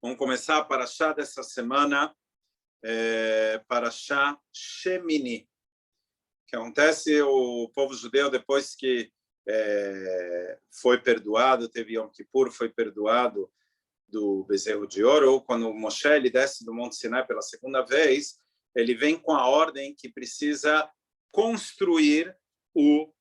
Vamos começar a Parashá dessa semana, Parashá Shemini. O que acontece, o povo judeu, depois que foi perdoado, teve Yom Kippur, foi perdoado do bezerro de ouro, ou quando Moshe ele desce do Monte Sinai pela segunda vez, ele vem com a ordem que precisa construir o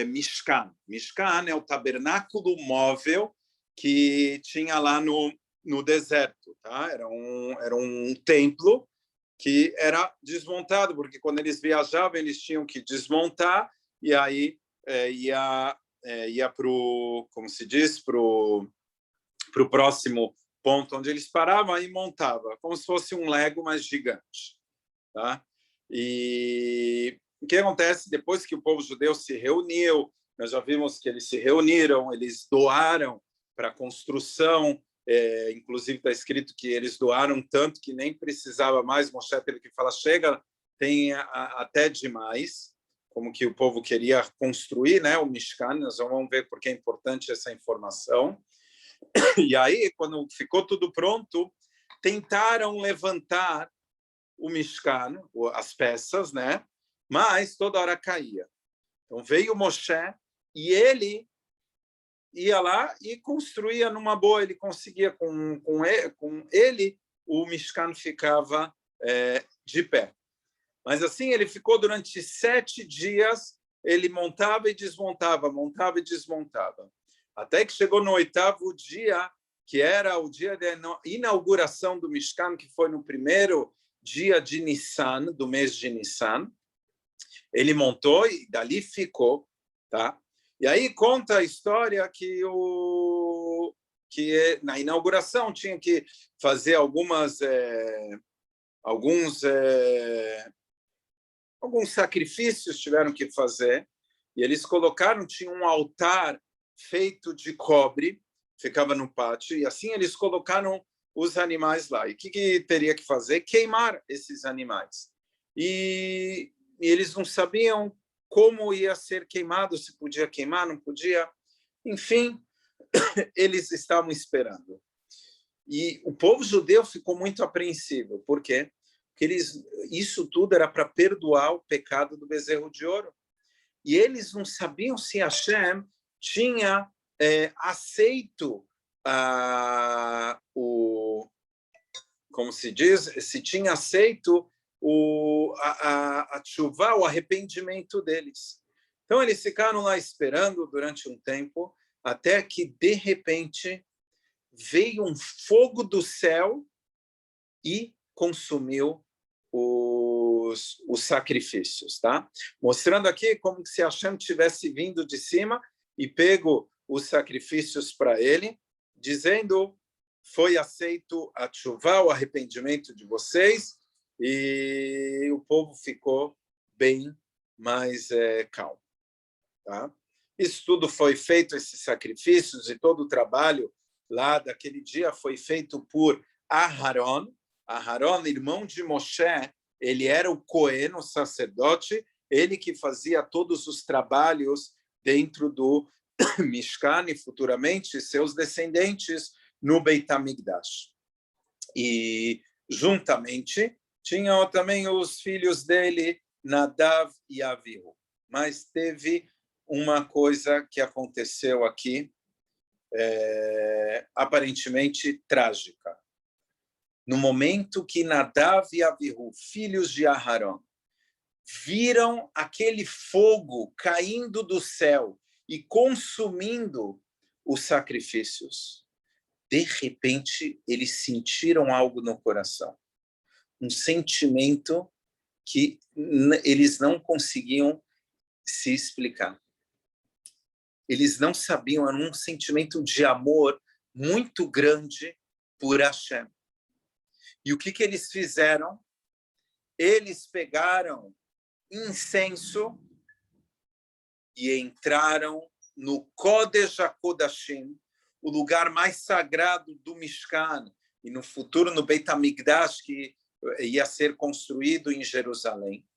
Mishkan. Mishkan é o tabernáculo móvel que tinha lá no deserto, tá? Era um templo que era desmontado, porque quando eles viajavam, eles tinham que desmontar, e aí ia para o, como se diz, para o próximo ponto onde eles paravam, aí montava, como se fosse um Lego, mas gigante. Tá? E o que acontece depois que o povo judeu se reuniu? Nós já vimos que eles se reuniram, eles doaram para a construção, inclusive está escrito que eles doaram tanto que nem precisava mais, Moshe teve que falar, chega, tem até demais, como que o povo queria construir, né, o Mishkan. Nós vamos ver porque é importante essa informação. E aí, quando ficou tudo pronto, tentaram levantar o Mishkan, as peças, né? Mas toda hora caía. Então veio Moshe e ele ia lá e construía numa boa. Ele conseguia, com ele, o Mishkan ficava de pé. Mas assim, ele ficou durante 7 dias, ele montava e desmontava, montava e desmontava. Até que chegou no 8º dia, que era o dia da inauguração do Mishkan, que foi no primeiro dia de Nissan, do mês de Nissan. Ele montou e dali ficou, tá? E aí conta a história que na inauguração tinha que fazer alguns sacrifícios, tiveram que fazer, e eles colocaram, tinha um altar feito de cobre, ficava no pátio, e assim eles colocaram os animais lá. E o que teria que fazer? Queimar esses animais. E eles não sabiam como ia ser queimado, se podia queimar, não podia. Enfim, eles estavam esperando. E o povo judeu ficou muito apreensivo. Por quê? Porque isso tudo era para perdoar o pecado do bezerro de ouro. E eles não sabiam se Hashem tinha aceito como se diz, se tinha aceito a tshuva, o arrependimento deles. Então, eles ficaram lá esperando durante um tempo, até que, de repente, veio um fogo do céu e consumiu os sacrifícios, tá? Mostrando aqui como se Hashem tivesse vindo de cima e pego os sacrifícios para ele, dizendo: foi aceito a tshuva, o arrependimento de vocês, e o povo ficou bem mais calmo. Tá? Isso tudo foi feito, esses sacrifícios e todo o trabalho lá daquele dia foi feito por Aharon. Aharon, irmão de Moshe, ele era o Cohen, o sacerdote, ele que fazia todos os trabalhos dentro do Mishkan e futuramente seus descendentes no Beit HaMikdash. E juntamente tinham também os filhos dele, Nadav e Avihu. Mas teve uma coisa que aconteceu aqui, aparentemente trágica. No momento que Nadav e Avihu, filhos de Aharon, viram aquele fogo caindo do céu e consumindo os sacrifícios, de repente eles sentiram algo no coração, um sentimento que eles não conseguiam se explicar. Eles não sabiam, era um sentimento de amor muito grande por Hashem. E o que eles fizeram? Eles pegaram incenso e entraram no Kodesh HaKodashim, o lugar mais sagrado do Mishkan, e no futuro no Beit HaMikdash, que ia ser construído em Jerusalém.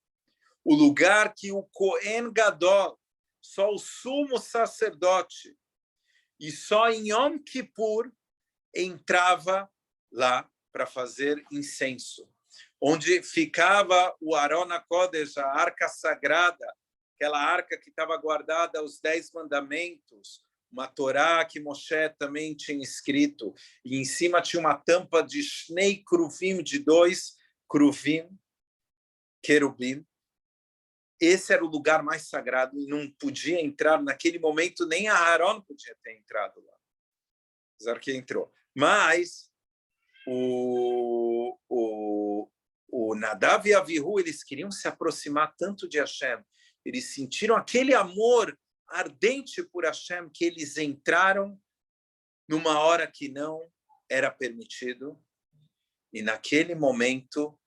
O lugar que o Kohen Gadol, só o sumo sacerdote, e só em Yom Kippur, entrava lá para fazer incenso, onde ficava o Aron HaKodesh, a arca sagrada, aquela arca que estava guardada os 10 mandamentos, uma Torá que Moshe também tinha escrito, e em cima tinha uma tampa de Shnei Kruvim, de 2 Kruvim, querubim. Esse era o lugar mais sagrado e não podia entrar naquele momento, nem a Aharon podia ter entrado lá. Apesar que entrou. Mas o Nadav e Avihu, eles queriam se aproximar tanto de Hashem, eles sentiram aquele amor ardente por Hashem, que eles entraram numa hora que não era permitido, e naquele momento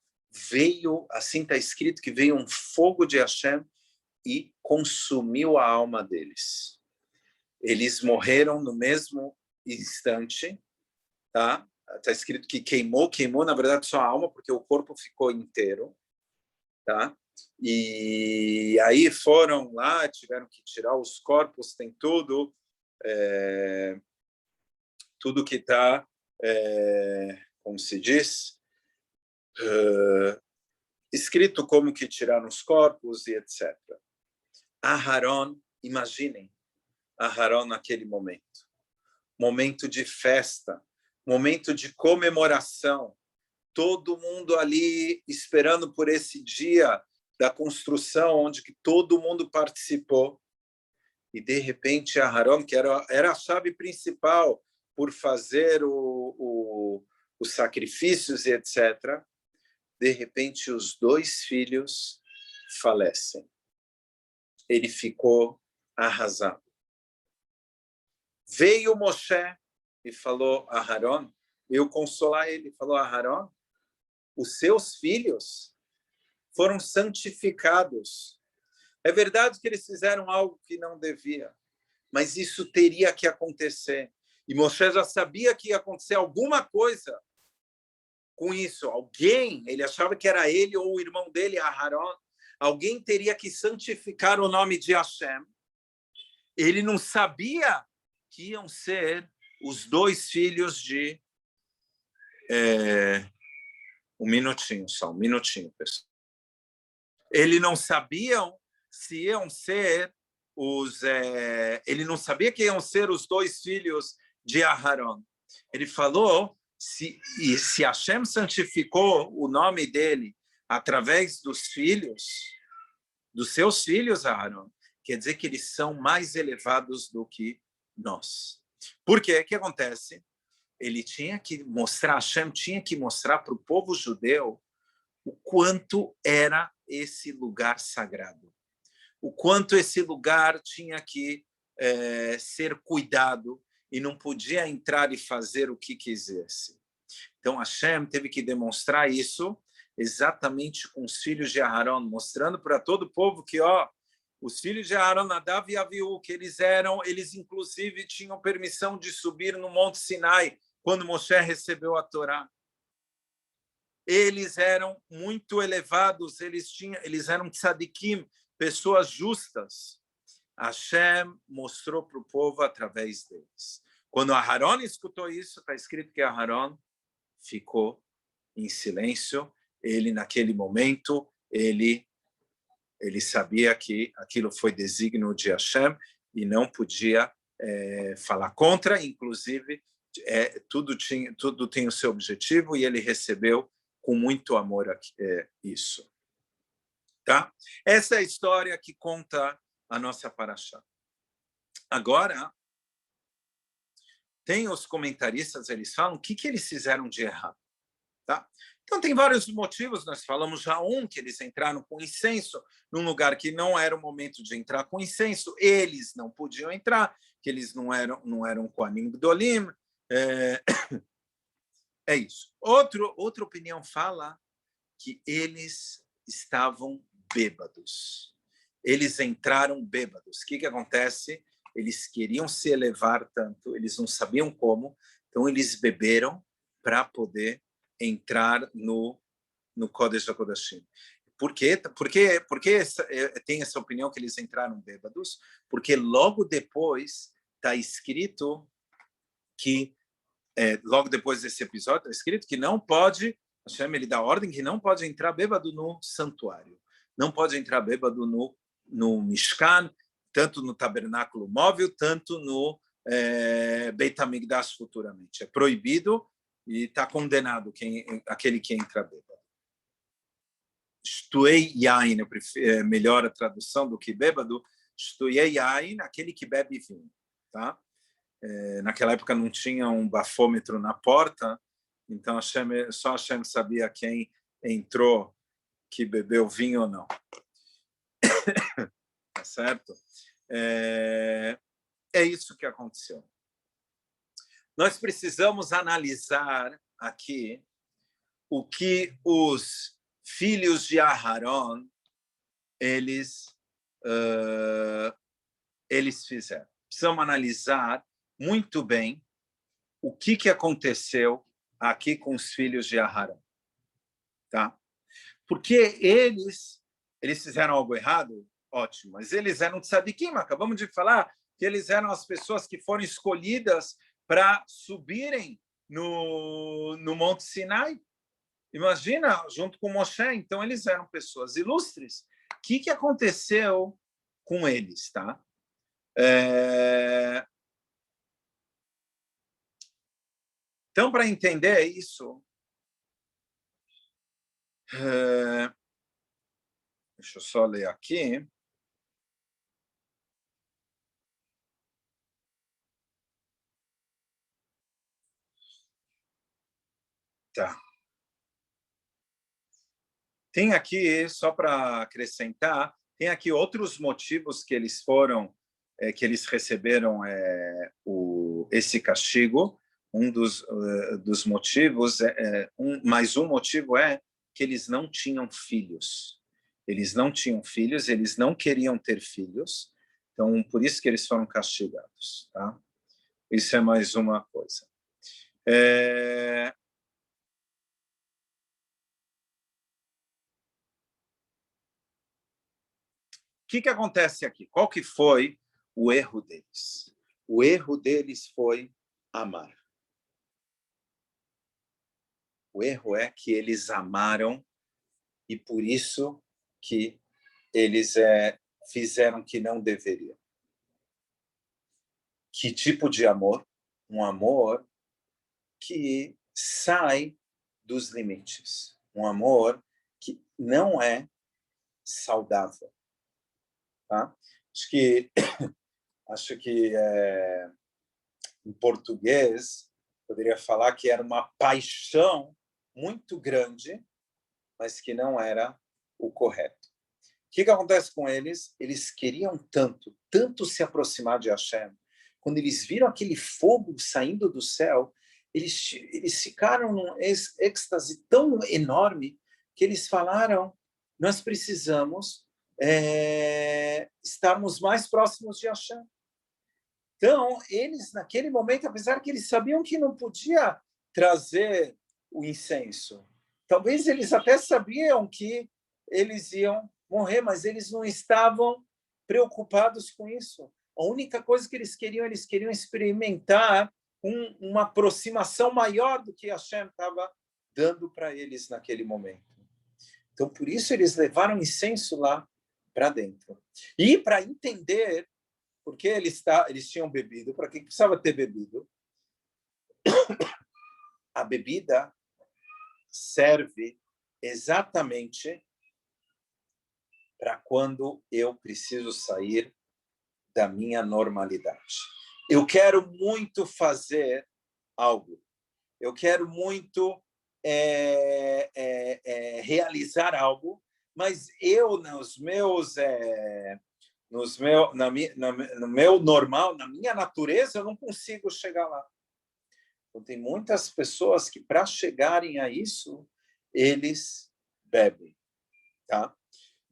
veio, assim está escrito, que veio um fogo de Hashem e consumiu a alma deles. Eles morreram no mesmo instante, tá? Está escrito que queimou, na verdade, só a alma, porque o corpo ficou inteiro, tá? E aí foram lá, tiveram que tirar os corpos, tem tudo, tudo que está, como se diz, escrito como que tiraram os corpos e etc. Aharon, imaginem, Aharon naquele momento de festa, momento de comemoração, todo mundo ali esperando por esse dia da construção, onde que todo mundo participou, e de repente Aharon, que era a chave principal por fazer os sacrifícios e etc., de repente os 2 filhos falecem. Ele ficou arrasado. Veio Moshe e falou a Aharon, eu consolar ele, falou a Aharon, os seus filhos foram santificados. É verdade que eles fizeram algo que não devia, mas isso teria que acontecer. E Moshe já sabia que ia acontecer alguma coisa com isso. Alguém, ele achava que era ele ou o irmão dele, Aharon, alguém teria que santificar o nome de Hashem. Ele não sabia que iam ser os 2 filhos de... um minutinho, pessoal. Ele não sabia se iam ser ele não sabia que iam ser os 2 filhos de Aharon. Ele falou, se Hashem santificou o nome dele através dos seus filhos, Aharon, quer dizer que eles são mais elevados do que nós. Por quê? O que acontece? Ele tinha que mostrar, Hashem tinha que mostrar para o povo judeu o quanto era esse lugar sagrado, o quanto esse lugar tinha que ser cuidado e não podia entrar e fazer o que quisesse. Então, Hashem teve que demonstrar isso exatamente com os filhos de Aharon, mostrando para todo o povo que, os filhos de Aharon, Nadav e Avihu, que eles inclusive tinham permissão de subir no Monte Sinai quando Moshe recebeu a Torá. Eles eram muito elevados, eles eram tzadikim, pessoas justas. Hashem mostrou para o povo através deles. Quando Aharon escutou isso, está escrito que Aharon ficou em silêncio. Ele, naquele momento, ele sabia que aquilo foi desígnio de Hashem e não podia falar contra. Inclusive, tudo tem o seu objetivo e ele recebeu com muito amor isso. Tá? Essa é a história que conta a nossa paraxá. Agora, tem os comentaristas, eles falam o que eles fizeram de errado. Tá? Então, tem vários motivos, nós falamos já que eles entraram com incenso num lugar que não era o momento de entrar com incenso, eles não podiam entrar, que eles não eram Kohanim Gdolim. É isso. Outra opinião fala que eles estavam bêbados. Eles entraram bêbados. O que acontece? Eles queriam se elevar tanto, eles não sabiam como, então eles beberam para poder entrar no Kodesh HaKodashim. Por quê? Porque tem essa opinião que eles entraram bêbados? Porque logo depois está escrito que logo depois desse episódio, está escrito que não pode, Hashem, ele dá ordem que não pode entrar bêbado no santuário, não pode entrar bêbado no Mishkan, tanto no tabernáculo móvel, tanto no Beit HaMikdash futuramente. É proibido e está condenado aquele que entra bêbado. Shtuei yain, melhor a tradução do que bêbado, shtuei yain, aquele que bebe vinho. Tá? Naquela época não tinha um bafômetro na porta, então só Hashem sabia quem entrou, que bebeu vinho ou não. Tá certo? É isso que aconteceu. Nós precisamos analisar aqui o que os filhos de Aharon eles fizeram. Precisamos analisar muito bem o que aconteceu aqui com os filhos de Aharon. Tá? Porque eles fizeram algo errado? Ótimo. Mas eles eram tzadikim, acabamos de falar que eles eram as pessoas que foram escolhidas para subirem no Monte Sinai. Imagina, junto com Moshe, então eles eram pessoas ilustres. O que aconteceu com eles? Tá? Então, para entender isso, deixa eu só ler aqui. Tá. Tem aqui, só para acrescentar, tem aqui outros motivos que eles que eles receberam esse castigo. Um dos motivos, mais um motivo é que eles não tinham filhos. Eles não tinham filhos, eles não queriam ter filhos, então por isso que eles foram castigados. Tá? Isso é mais uma coisa. O que acontece aqui? Qual que foi o erro deles? O erro deles foi amar. O erro é que eles amaram e por isso que eles fizeram que não deveriam. Que tipo de amor? Um amor que sai dos limites. Um amor que não é saudável. Tá? Acho que em português poderia falar que era uma paixão muito grande, mas que não era o correto. O que acontece com eles? Eles queriam tanto se aproximar de Hashem. Quando eles viram aquele fogo saindo do céu, eles ficaram num êxtase tão enorme que eles falaram: nós precisamos estarmos mais próximos de Hashem. Então, eles, naquele momento, apesar que eles sabiam que não podia trazer o incenso, talvez eles até sabiam que eles iam morrer, mas eles não estavam preocupados com isso. A única coisa que eles queriam experimentar uma aproximação maior do que Hashem estava dando para eles naquele momento. Então, por isso, eles levaram incenso lá para dentro. E para entender por que eles tinham bebido, para que precisava ter bebido, a bebida serve exatamente para quando eu preciso sair da minha normalidade. Eu quero muito fazer algo. Eu quero muito realizar algo, mas eu, no meu normal, na minha natureza, eu não consigo chegar lá. Então, tem muitas pessoas que, para chegarem a isso, eles bebem. Tá?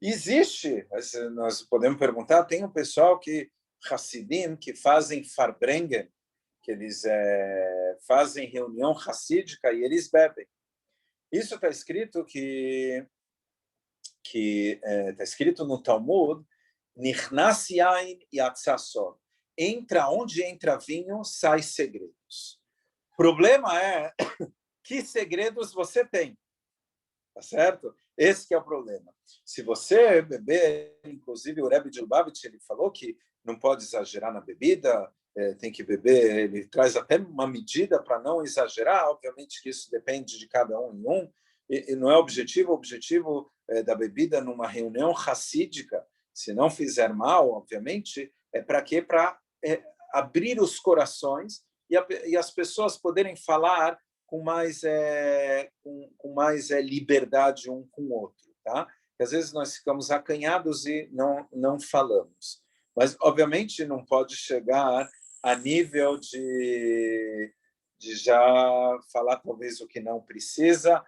Existe, mas nós podemos perguntar, tem um pessoal Hassidim, que fazem Farbrengen, que eles fazem reunião hassídica e eles bebem. Isso está escrito está escrito no Talmud, Nichnas yain yatzah sod. Onde entra vinho, sai segredos. problema é que segredos você tem, tá certo? Esse que é o problema. Se você beber, inclusive o Rebbe de Lubavitch, ele falou que não pode exagerar na bebida, tem que beber, ele traz até uma medida para não exagerar, obviamente que isso depende de cada um em um, e não é o objetivo da bebida numa reunião racídica, se não fizer mal, obviamente, é para quê? Para abrir os corações e as pessoas poderem falar com mais liberdade um com o outro, tá? Porque às vezes nós ficamos acanhados e não falamos. Mas, obviamente, não pode chegar a nível de já falar talvez o que não precisa,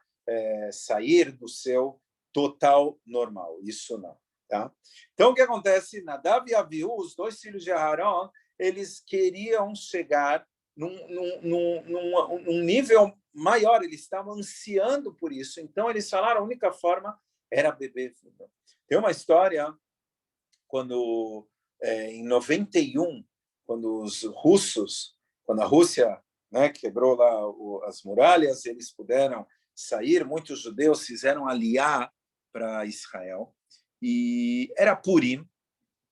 sair do seu total normal. Isso não. Tá? Então, o que acontece? Nadav e Avihu, os dois filhos de Aharon, eles queriam chegar num nível maior, eles estavam ansiando por isso. Então, eles falaram, a única forma era beber vinho. Tem uma história, quando, em 91, quando os russos, quando a Rússia, né, quebrou lá as muralhas, eles puderam sair, muitos judeus fizeram aliar para Israel, e era Purim,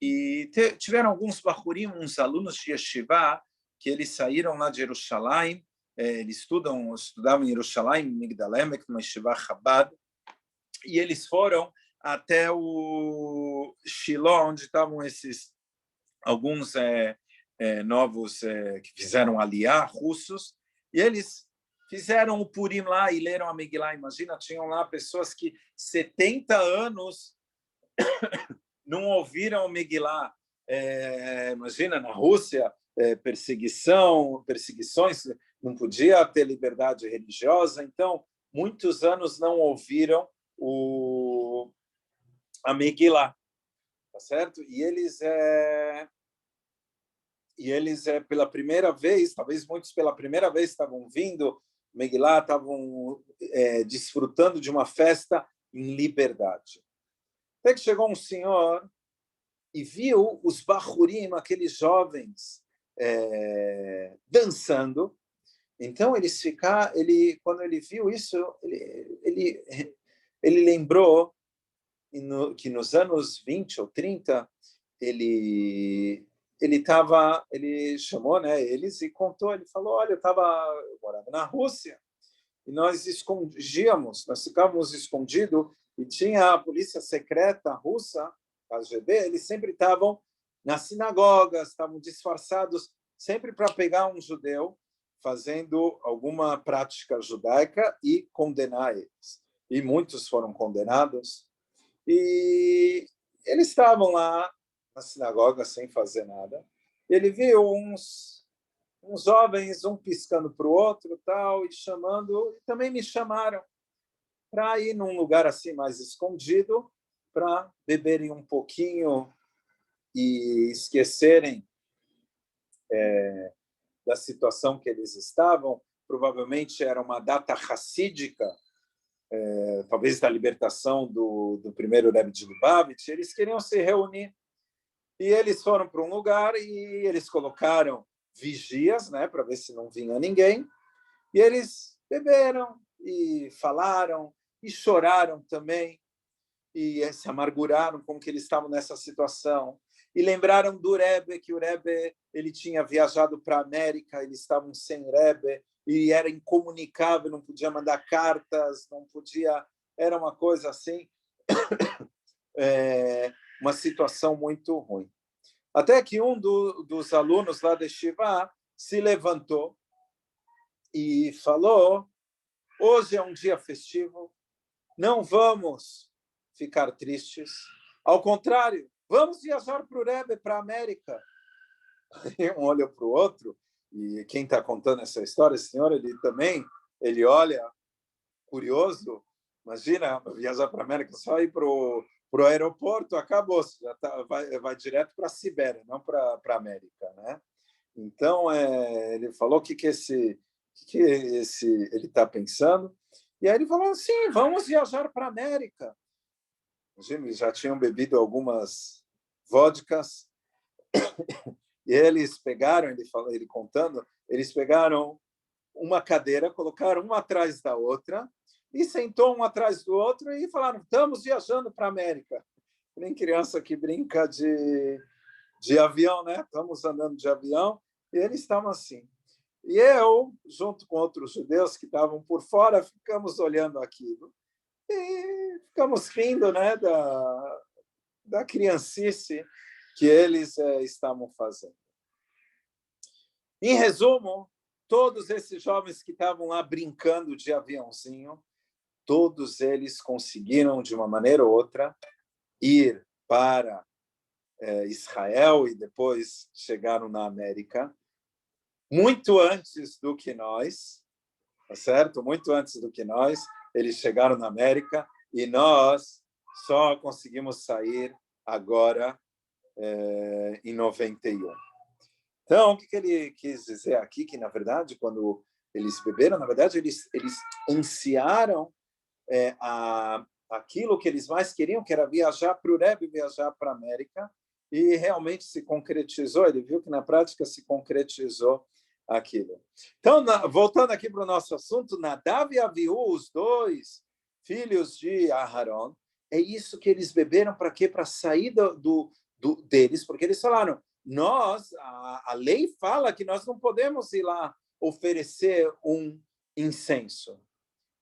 e tiveram alguns bahurim, uns alunos de Yeshiva, que eles saíram lá de Jerusalém, eles estudavam em Jerusalém, em Migdal Emek, numa Yeshiva Chabad, e eles foram até o Shiloh, onde estavam alguns novos que fizeram aliar, russos, e eles fizeram o Purim lá e leram a Megillah. Imagina, tinham lá pessoas que 70 anos não ouviram o Megillah. Imagina, na Rússia, perseguições, não podia ter liberdade religiosa, então, muitos anos não ouviram a Megillah, tá certo? E eles pela primeira vez, talvez muitos pela primeira vez estavam vindo Megillah, estavam desfrutando de uma festa em liberdade. Até que chegou um senhor e viu os bahurim, aqueles jovens, dançando. Então, quando ele viu isso, ele lembrou que nos anos 20 ou 30, ele chamou, né, eles e contou, ele falou, olha, eu morava na Rússia, e nós ficávamos escondidos, e tinha a polícia secreta russa, a KGB, eles sempre estavam nas sinagogas, estavam disfarçados, sempre para pegar um judeu fazendo alguma prática judaica e condenar eles. E muitos foram condenados. E eles estavam lá na sinagoga sem fazer nada. Ele viu uns jovens, um piscando para o outro, tal, e chamando, e também me chamaram para ir num lugar assim mais escondido, para beberem um pouquinho e esquecerem da situação que eles estavam. Provavelmente era uma data racídica, talvez da libertação do primeiro Rebbe de Lubavitch. Eles queriam se reunir. E eles foram para um lugar e eles colocaram vigias, né, para ver se não vinha ninguém. E eles beberam e falaram e choraram também e se amarguraram com que eles estavam nessa situação. E lembraram do Rebbe, que o Rebbe ele tinha viajado para a América, eles estavam sem Rebbe e era incomunicável, não podia mandar cartas, não podia, era uma coisa assim, uma situação muito ruim. Até que um dos alunos lá de Shiva se levantou e falou, hoje é um dia festivo, não vamos ficar tristes, ao contrário, vamos viajar para o Rebbe, para a América. E um olha para o outro, e quem está contando essa história, esse senhor, ele olha curioso, imagina, viajar para a América, só ir para o aeroporto, acabou, já vai direto para a Sibéria, não para a América, né? Então, ele falou o que ele está pensando, e aí ele falou assim, vamos viajar para a América. Imagina, eles já tinham bebido algumas vodkas, e eles pegaram, ele contando, eles pegaram uma cadeira, colocaram uma atrás da outra, e sentou um atrás do outro e falaram, estamos viajando para a América. Nem criança que brinca de avião, né? Estamos andando de avião, e eles estavam assim. E eu, junto com outros judeus que estavam por fora, ficamos olhando aquilo. E ficamos rindo, né, da criancice que eles estavam fazendo. Em resumo, todos esses jovens que estavam lá brincando de aviãozinho, todos eles conseguiram, de uma maneira ou outra, ir para Israel e depois chegaram na América, muito antes do que nós, tá certo? Muito antes do que nós, eles chegaram na América e nós só conseguimos sair agora em 91. Então, o que ele quis dizer aqui? Que, na verdade, quando eles beberam, na verdade, eles ansiaram aquilo que eles mais queriam, que era viajar para o Rebbe, viajar para a América, e realmente se concretizou. Ele viu que, na prática, se concretizou aquilo. Então, voltando aqui para o nosso assunto, Nadav e Avihu, os dois filhos de Aharon, é isso que eles beberam para quê? Para sair deles, porque eles falaram, a lei fala que nós não podemos ir lá oferecer um incenso.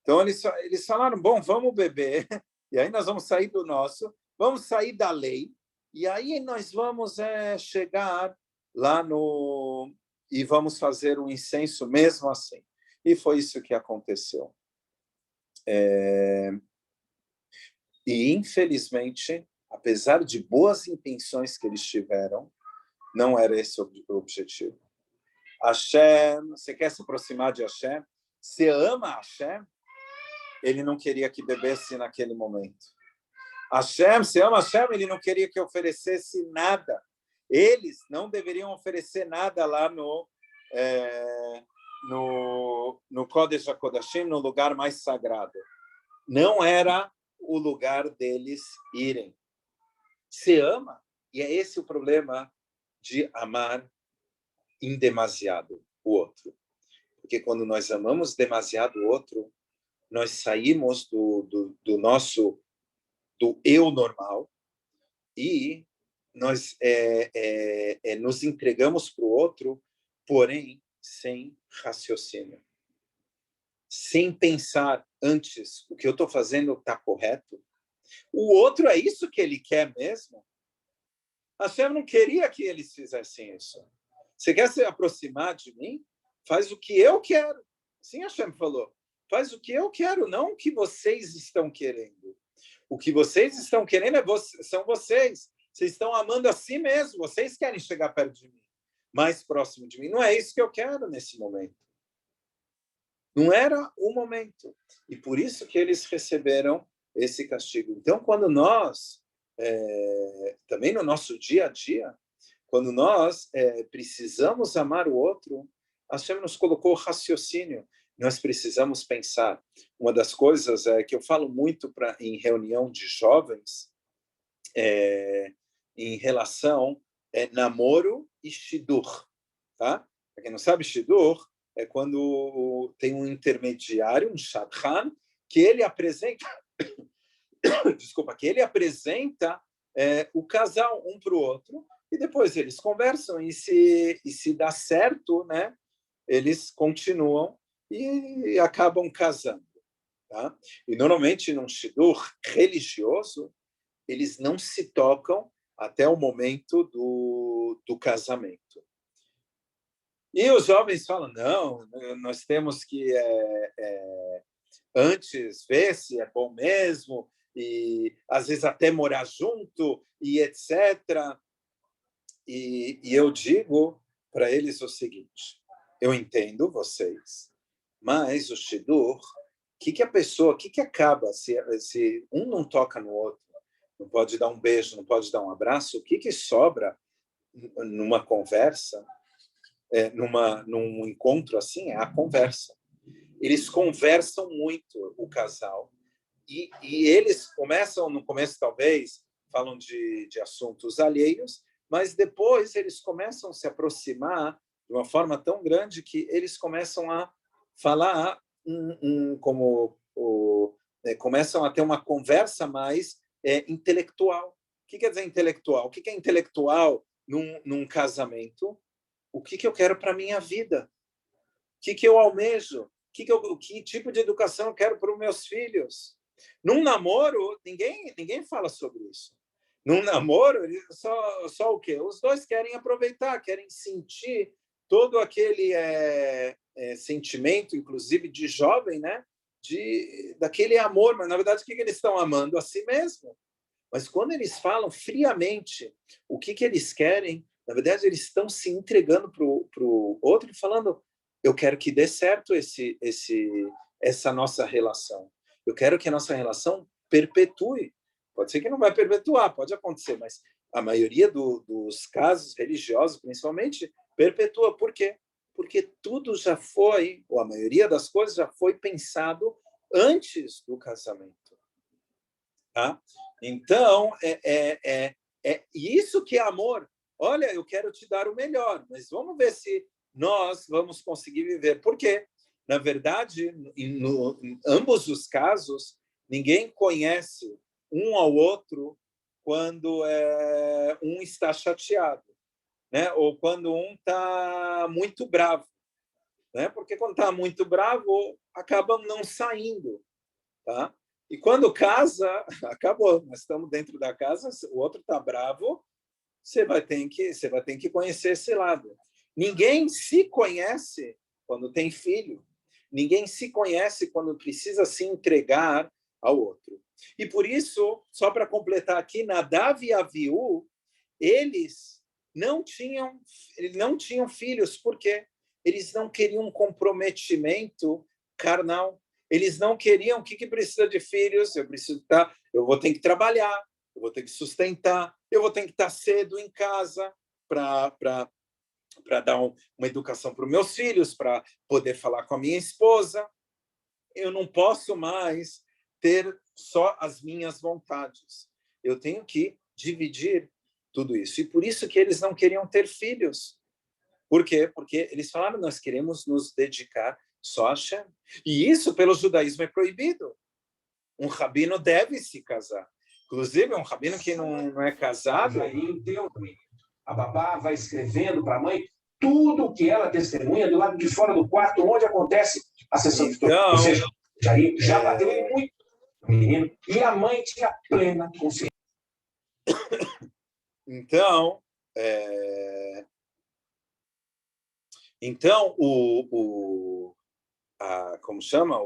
Então, eles falaram, bom, vamos beber, e aí nós vamos sair do nosso, vamos sair da lei, e aí nós vamos chegar lá e vamos fazer um incenso mesmo assim. E foi isso que aconteceu. E, infelizmente, apesar de boas intenções que eles tiveram, não era esse o objetivo. Hashem, você quer se aproximar de Hashem? Você ama Hashem? Ele não queria que bebesse naquele momento. Hashem, você ama Hashem? Ele não queria que oferecesse nada. Eles não deveriam oferecer nada lá no Kodesh HaKodashim, no lugar mais sagrado. Não era o lugar deles irem. Você ama, e é esse o problema de amar em demasiado o outro. Porque quando nós amamos demasiado o outro, nós saímos do eu normal e nós nos entregamos para o outro, porém sem raciocínio. Sem pensar antes, o que eu estou fazendo está correto? O outro é isso que ele quer mesmo? Hashem não queria que eles fizessem isso. Você quer se aproximar de mim? Faz o que eu quero. Sim, Hashem falou. Faz o que eu quero, não o que vocês estão querendo. O que vocês estão querendo são vocês. Vocês estão amando a si mesmos. Vocês querem chegar perto de mim, mais próximo de mim. Não é isso que eu quero nesse momento. Não era o momento. E por isso que eles receberam esse castigo. Então, quando nós, também no nosso dia a dia, quando nós precisamos amar o outro, Hashem nos colocou raciocínio. Nós precisamos pensar. Uma das coisas que eu falo muito em reunião de jovens em relação namoro e shidur. Tá? Para quem não sabe, shidur é quando tem um intermediário, um shadchan, que ele apresenta o casal um para o outro, e depois eles conversam, e se dá certo, né, eles continuam e acabam casando. Tá? E normalmente, num shidur religioso, eles não se tocam até o momento do casamento. E os jovens falam, não, nós temos que antes ver se é bom mesmo, e às vezes até morar junto, e etc. E eu digo para eles o seguinte, eu entendo vocês, mas o shidur, o que acaba se um não toca no outro, não pode dar um beijo, não pode dar um abraço, o que sobra numa conversa, num encontro assim, é a conversa. Eles conversam muito, o casal, e eles começam, no começo talvez, falam de assuntos alheios, mas depois eles começam a se aproximar de uma forma tão grande que eles começam a falar começam a ter uma conversa mais intelectual. O que quer dizer intelectual? O que é intelectual num casamento? O que eu quero para a minha vida? O que eu almejo? Que tipo de educação eu quero para os meus filhos? Num namoro, ninguém fala sobre isso. Num namoro, só o quê? Os dois querem aproveitar, querem sentir todo aquele sentimento, inclusive de jovem, né? Daquele amor, mas na verdade o que eles estão amando? A si mesmo. Mas quando eles falam friamente o que eles querem, na verdade eles estão se entregando para o outro e falando: eu quero que dê certo essa nossa relação. Eu quero que a nossa relação perpetue. Pode ser que não vai perpetuar, pode acontecer, mas a maioria dos casos religiosos, principalmente, perpetua. Por quê? Porque tudo já foi, ou a maioria das coisas já foi pensado antes do casamento. Tá? Então, é isso que é amor. Olha, eu quero te dar o melhor, mas vamos ver se nós vamos conseguir viver. Por quê? Na verdade, em ambos os casos, ninguém conhece um ao outro quando um está chateado, né? Ou quando um está muito bravo. Né? Porque quando está muito bravo, acaba não saindo. Tá? E quando casa, acabou. Nós estamos dentro da casa, o outro está bravo, você vai ter que conhecer esse lado. Ninguém se conhece quando tem filho. Ninguém se conhece quando precisa se entregar ao outro. E por isso, só para completar aqui, Nadav e Aviú, eles não tinham filhos. Por quê? Eles não queriam um comprometimento carnal. Eles não queriam. O que precisa de filhos? Eu vou ter que trabalhar, eu vou ter que sustentar, eu vou ter que estar cedo em casa para dar uma educação para os meus filhos, para poder falar com a minha esposa. Eu não posso mais ter só as minhas vontades. Eu tenho que dividir tudo isso. E por isso que eles não queriam ter filhos. Por quê? Porque eles falaram: nós queremos nos dedicar só a Hashem. E isso, pelo judaísmo, é proibido. Um rabino deve se casar. Inclusive, um rabino que não é casado... A babá vai escrevendo para a mãe tudo o que ela testemunha do lado de fora do quarto, onde acontece a sessão de estudo. Ou seja, já bateu em muito menino, e a mãe tinha plena consciência. Então, como chama?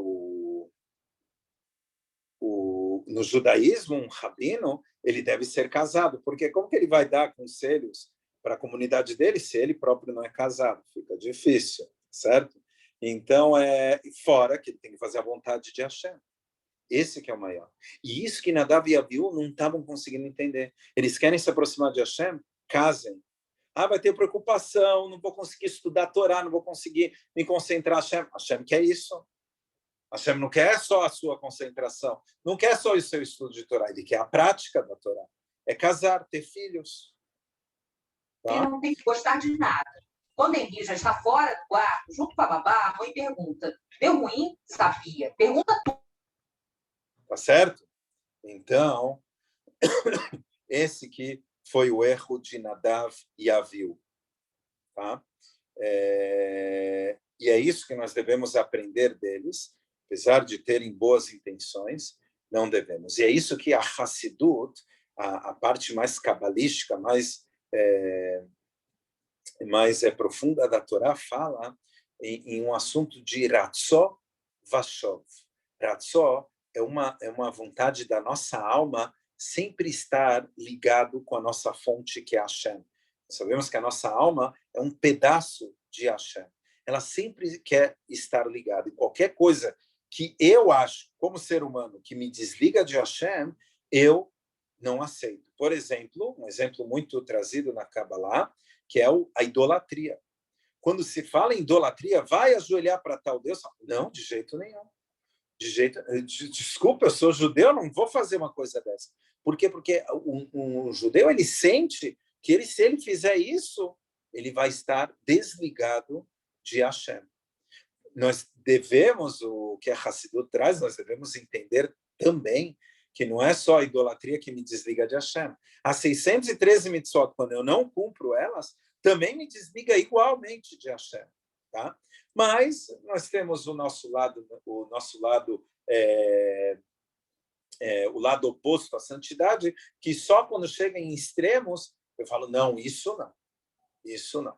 No judaísmo, um rabino, ele deve ser casado, porque como que ele vai dar conselhos para a comunidade dele se ele próprio não é casado? Fica difícil, certo? Então, fora que ele tem que fazer a vontade de Hashem. Esse que é o maior. E isso que Nadav e Abiú não estavam conseguindo entender. Eles querem se aproximar de Hashem? Casem. Vai ter preocupação, não vou conseguir estudar a Torá, não vou conseguir me concentrar. Hashem quer isso. Hashem não quer só a sua concentração, não quer só o seu estudo de Torá, ele quer a prática da Torá. É casar, ter filhos. Tá? Ele não tem que gostar de nada. Quando Henri já está fora do quarto, junto com a babá, a mãe pergunta: deu ruim? Sabia. Pergunta tudo. Tá certo? Então, esse que foi o erro de Nadav e Aviú. Tá? E é isso que nós devemos aprender deles. Apesar de terem boas intenções, não devemos. E é isso que a Hassidut, a parte mais cabalística, mais profunda da Torá, fala em um assunto de Ratzó Vashov. Ratzó é uma vontade da nossa alma sempre estar ligado com a nossa fonte, que é Hashem. Sabemos que a nossa alma é um pedaço de Hashem. Ela sempre quer estar ligada. E qualquer coisa que eu acho, como ser humano, que me desliga de Hashem, eu não aceito. Por exemplo, um exemplo muito trazido na Kabbalah, que é a idolatria. Quando se fala em idolatria, vai ajoelhar para tal Deus? Não, de jeito nenhum. Desculpa, eu sou judeu, não vou fazer uma coisa dessa. Por quê? Porque um judeu, ele sente que se ele fizer isso, ele vai estar desligado de Hashem. nós devemos, o que a Hassidut traz, nós devemos entender também que não é só a idolatria que me desliga de Hashem. As 613 mitzvot, quando eu não cumpro elas, também me desliga igualmente de Hashem. Tá? Mas nós temos o nosso lado o lado oposto à santidade, que só quando chega em extremos, eu falo, não, isso não.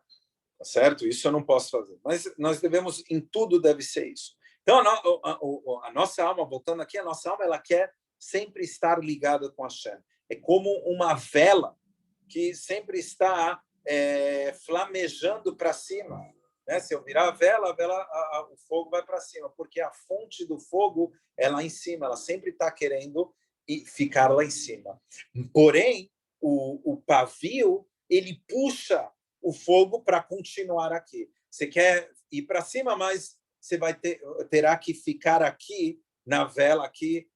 Tá certo? Isso eu não posso fazer. Mas nós devemos, em tudo deve ser isso. Então, a nossa alma, voltando aqui, a nossa alma, ela quer sempre estar ligada com Hashem. É como uma vela que sempre está flamejando para cima. Né? Se eu virar a vela, o fogo vai para cima, porque a fonte do fogo é lá em cima, ela sempre está querendo ficar lá em cima. Porém, o pavio, ele puxa o fogo para continuar aqui. Você quer ir para cima, mas você terá que ficar aqui, na vela, aqui,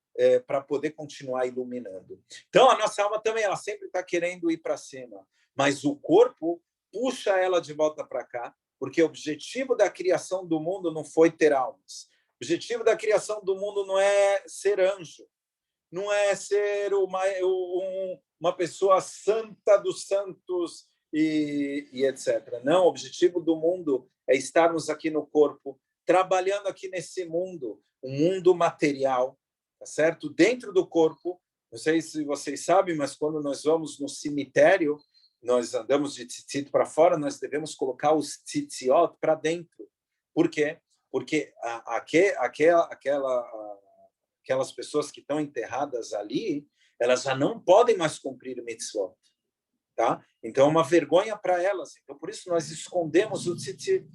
para poder continuar iluminando. Então, a nossa alma também, ela sempre está querendo ir para cima, mas o corpo puxa ela de volta para cá, porque o objetivo da criação do mundo não foi ter almas. O objetivo da criação do mundo não é ser anjo, não é ser uma pessoa santa dos santos e etc. Não, o objetivo do mundo é estarmos aqui no corpo, trabalhando aqui nesse mundo, um mundo material, tá certo? Dentro do corpo, não sei se vocês sabem, mas quando nós vamos no cemitério, nós andamos de tzitzit para fora, nós devemos colocar os tzitziot para dentro. Por quê? Porque aquelas pessoas que estão enterradas ali, elas já não podem mais cumprir mitzvot. Tá? Então, é uma vergonha para elas. Então, por isso, nós escondemos o tzitzit.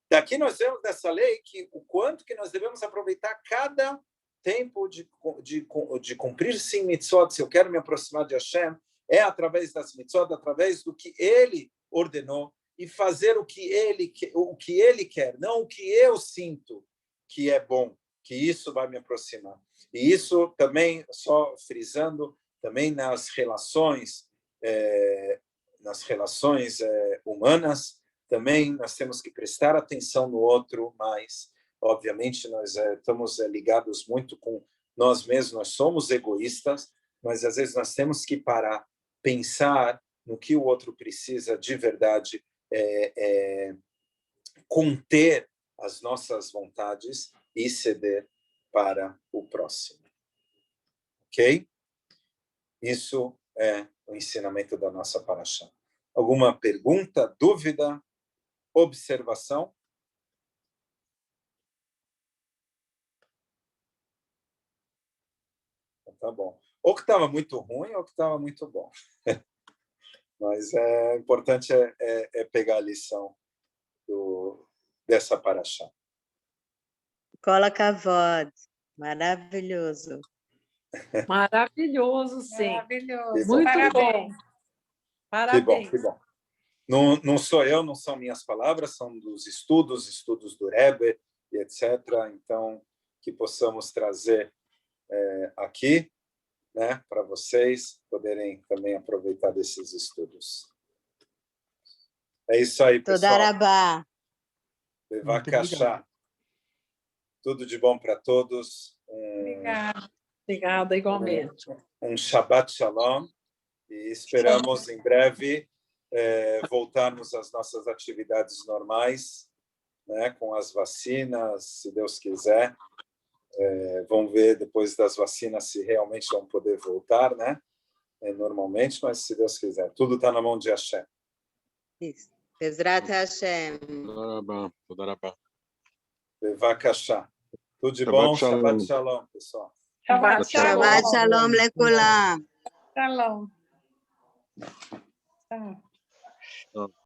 Daqui nós vemos dessa lei que o quanto que nós devemos aproveitar cada tempo de cumprir sim mitzvot. Se eu quero me aproximar de Hashem, é através das mitzvot, através do que Ele ordenou e fazer o que Ele quer, não o que eu sinto que é bom, que isso vai me aproximar. E isso também, só frisando, também nas relações humanas, também nós temos que prestar atenção no outro, mas, obviamente, nós estamos ligados muito com nós mesmos, nós somos egoístas, mas, às vezes, nós temos que parar, pensar no que o outro precisa de verdade, conter as nossas vontades e ceder para o próximo. Ok? Isso é o ensinamento da nossa paraxá. Alguma pergunta, dúvida, observação? Tá bom. Ou que estava muito ruim, ou que estava muito bom. Mas é importante pegar a lição dessa paraxá. Cola Kavod. Maravilhoso. Maravilhoso, sim. Maravilhoso. Muito Parabéns. bom. Parabéns. Que bom. Não sou eu, não são minhas palavras, são dos estudos do Rebbe e etc. Então, que possamos trazer aqui, né, para vocês poderem também aproveitar desses estudos. É isso aí, pessoal. Todarabá. Bevakashá. Tudo de bom para todos. Obrigada, igualmente. Um Shabbat Shalom. E esperamos em breve voltarmos às nossas atividades normais, né, com as vacinas, se Deus quiser. Vamos ver depois das vacinas se realmente vão poder voltar, né? Normalmente, mas se Deus quiser. Tudo está na mão de Hashem. Isso. Bezrat Hashem. Todarabá. Bevakashá. Tudo de bom. Shabbat Shalom, pessoal. Shabbat Shalom lekulam. Shalom.